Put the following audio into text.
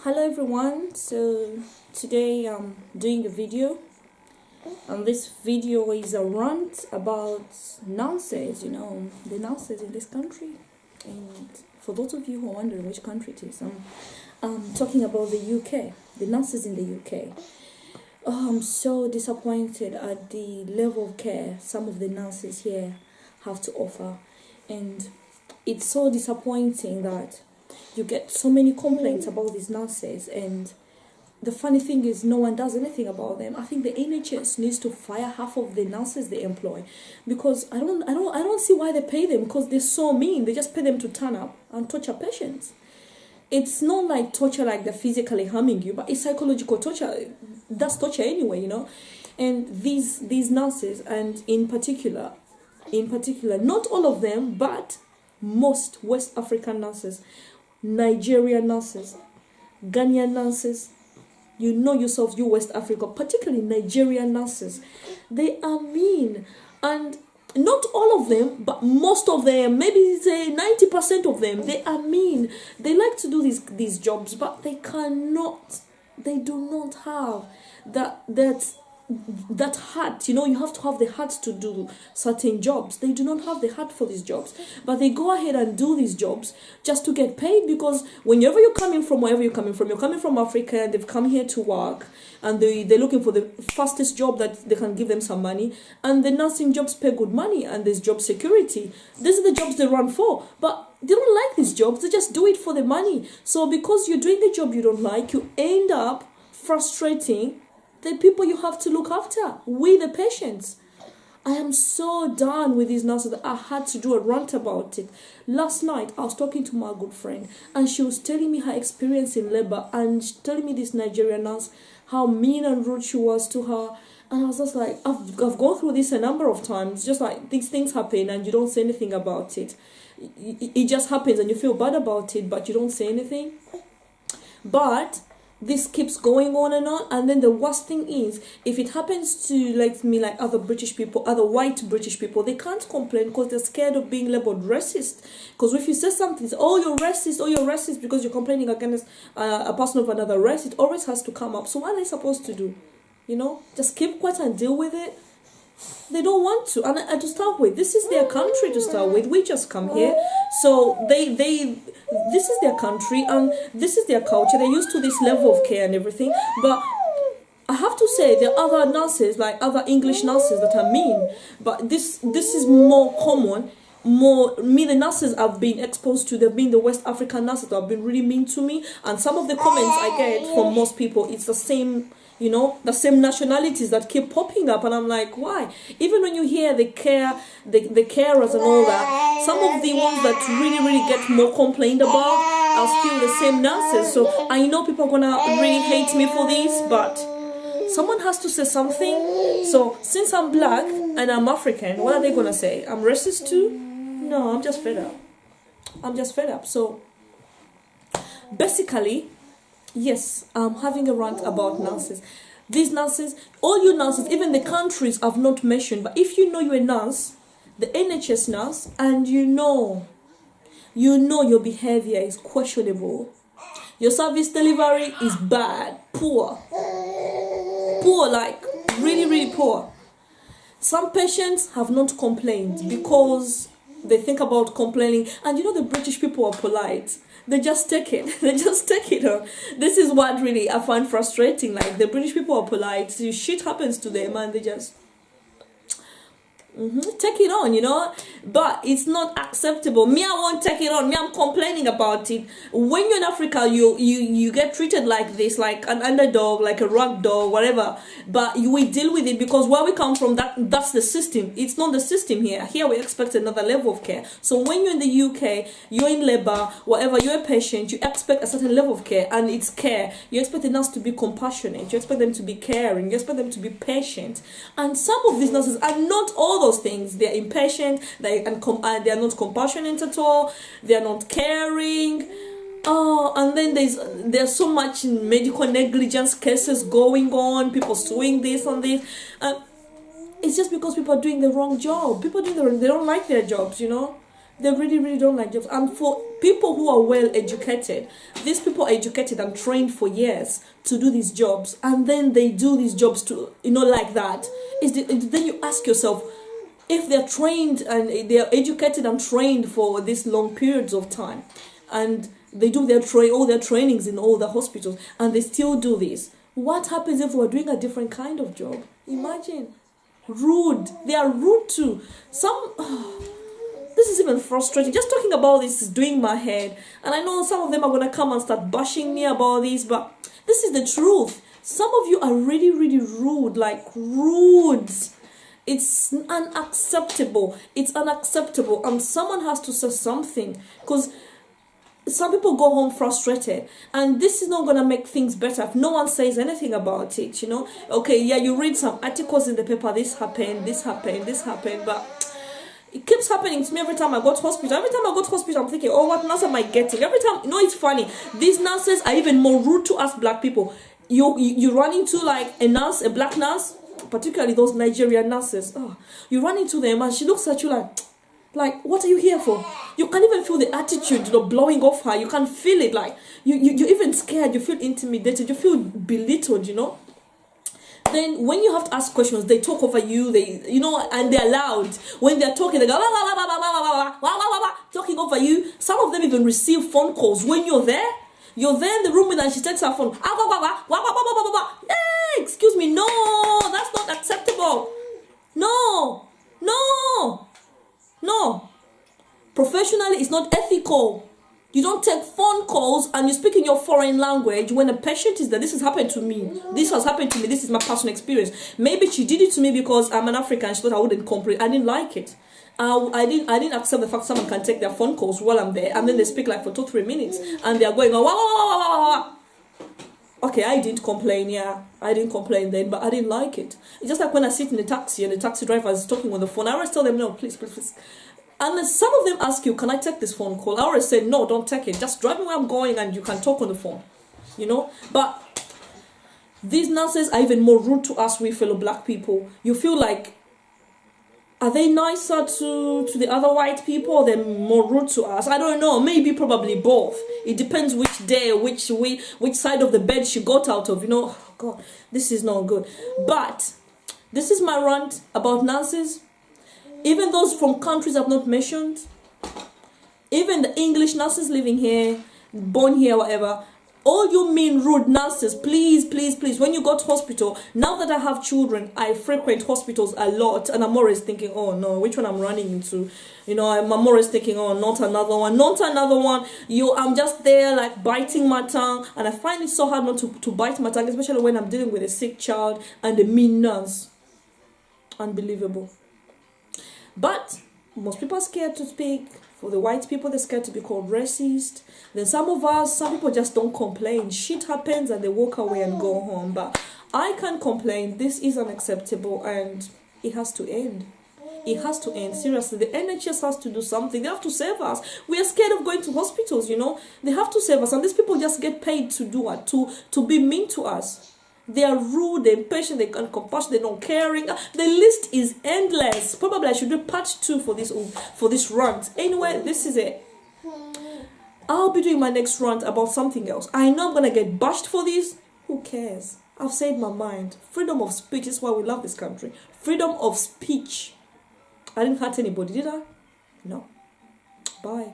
Hello everyone, so today I'm doing a video, and this video is a rant about nonsense, the nonsense in this country. And for those of you who are wondering which country it is, I'm talking about the UK, the nonsense in the UK. I'm so disappointed at the level of care some of the nurses here have to offer, and it's so disappointing that you get so many complaints about these nurses, and the funny thing is no one does anything about them. I think the NHS needs to fire half of the nurses they employ, because I don't see why they pay them, because they're so mean. They just pay them to turn up and torture patients. It's not like torture like they're physically harming you, but it's psychological torture. That's torture anyway, And these nurses, and in particular, not all of them, but most West African nurses, Nigerian nurses, Ghanaian nurses, yourself, you West Africa, particularly Nigerian nurses, they are mean. And not all of them, but most of them, maybe say 90% of them, they are mean. They like to do these jobs, but they do not have that heart. You have to have the heart to do certain jobs. They do not have the heart for these jobs, but they go ahead and do these jobs just to get paid, because wherever you're coming from, you're coming from Africa, and they've come here to work, and they're looking for the fastest job that they can give them some money, and the nursing jobs pay good money, and there's job security. These are the jobs they run for, but they don't like these jobs. They just do it for the money. So because you're doing the job you don't like, you end up frustrating the people you have to look after, we the patients. I am so done with these nurses that I had to do a rant about it. Last night, I was talking to my good friend, and she was telling me her experience in labor, and telling me this Nigerian nurse, how mean and rude she was to her. And I was just like, I've gone through this a number of times. Just like these things happen and you don't say anything about it. It just happens and you feel bad about it, but you don't say anything. But this keeps going on and on, and then the worst thing is, if it happens to like other British people, other white British people, they can't complain because they're scared of being labeled racist. Because if you say something, you're racist because you're complaining against a person of another race, it always has to come up. So what are they supposed to do? Just keep quiet and deal with it? They don't want to. And to start with, this is their country to start with. We just come here, so this is their country and this is their culture. They're used to this level of care and everything. But I have to say, there are other nurses, like other English nurses, that are mean. But this is more common. The nurses I've been exposed to, they've been the West African nurses that have been really mean to me. And some of the comments I get from most people, it's the same. The same nationalities that keep popping up, and I'm like, why? Even when you hear the carers and all that, some of the ones that really get more complained about are still the same nurses. So I know people are gonna really hate me for this, but someone has to say something. So since I'm black and I'm African, what are they gonna say? I'm racist too? No, I'm just fed up. So basically, yes, I'm having a rant about nurses. These nurses, all you nurses, even the countries I've not mentioned, but if you're a nurse, the NHS nurse, and you know your behavior is questionable, your service delivery is bad, poor, like really poor. Some patients have not complained because they think about complaining, and the British people are polite. They just take it. This is what really I find frustrating. Like, the British people are polite. Shit happens to them and they just take it on, but it's not acceptable. Me, I won't take it on. Me, I'm complaining about it. When you're in Africa, you get treated like this, like an underdog, like a rag dog, whatever. But we deal with it because where we come from, that's the system. It's not the system here. Here we expect another level of care. So when you're in the UK, you're in labor, whatever, you're a patient, you expect a certain level of care, and it's care. You expect the nurse to be compassionate. You expect them to be caring. You expect them to be patient. And some of these nurses are not all those things. They're impatient, they are not compassionate at all, they are not caring. And then there's so much medical negligence cases going on, people suing this and this. It's just because people are doing the wrong job. They don't like their jobs, They really, really don't like jobs. And for people who are well educated, these people are educated and trained for years to do these jobs, and then they do these jobs to, like that. Then you ask yourself, if they're trained and they're educated and trained for these long periods of time, and they do all their trainings in all the hospitals, and they still do this, what happens if we're doing a different kind of job? Imagine. Rude. They are rude too. This is even frustrating. Just talking about this is doing my head. And I know some of them are going to come and start bashing me about this, but this is the truth. Some of you are really, really rude. Like, rude. It's unacceptable. It's unacceptable. And someone has to say something. Because some people go home frustrated, and this is not going to make things better if no one says anything about it, Okay, yeah, you read some articles in the paper, this happened, but it keeps happening to me every time I go to hospital. Every time I go to hospital, I'm thinking, oh, what nurse am I getting? Every time, it's funny. These nurses are even more rude to us black people. You run into like a nurse, a black nurse, particularly those Nigerian nurses. Oh, you run into them and she looks at you like, what are you here for? You can't even feel the attitude, blowing off her. You can't feel it. Like, you're even scared. You feel intimidated. You feel belittled, Then when you have to ask questions, they talk over you. And they're loud. When they're talking, they go, talking over you. Some of them even receive phone calls when you're there. You're there in the room with her and she takes her phone. Hey, excuse me. No, that's not acceptable. No. Professionally, it's not ethical. You don't take phone calls and you speak in your foreign language when a patient is there. This has happened to me. This is my personal experience. Maybe she did it to me because I'm an African. She thought I wouldn't comprehend. I didn't like it. I didn't accept the fact someone can take their phone calls while I'm there, and then they speak like for 2-3 minutes and they are going, Okay, I didn't complain, I didn't complain then, but I didn't like it. It's just like when I sit in a taxi and the taxi driver is talking on the phone, I always tell them, no, please. And then some of them ask you, can I take this phone call? I always say, no, don't take it. Just drive me where I'm going and you can talk on the phone, But these nurses are even more rude to us, we fellow black people. You feel like, are they nicer to the other white people, or they're more rude to us? I don't know. Maybe, probably both. It depends which day, which side of the bed she got out of. Oh, God, this is not good. But this is my rant about nurses. Even those from countries I've not mentioned, even the English nurses living here, born here, whatever. All you mean rude nurses, please, when you go to hospital, now that I have children, I frequent hospitals a lot, and I'm always thinking, oh no, which one I'm running into? I'm always thinking, oh, not another one. I'm just there like biting my tongue, and I find it so hard not to bite my tongue, especially when I'm dealing with a sick child and a mean nurse. Unbelievable. But most people are scared to speak. For the white people, they're scared to be called racist. Then some people just don't complain. Shit happens and they walk away and go home. But I can't complain. This is unacceptable and it has to end. It has to end. Seriously, the NHS has to do something. They have to save us. We are scared of going to hospitals, They have to save us. And these people just get paid to do what? To be mean to us. They are rude, they're impatient, they can't compassion, they're not caring. The list is endless. Probably I should do part 2 for this rant. Anyway, this is it. I'll be doing my next rant about something else. I know I'm gonna get bashed for this. Who cares? I've said my mind. Freedom of speech is why we love this country. Freedom of speech. I didn't hurt anybody, did I? No. Bye.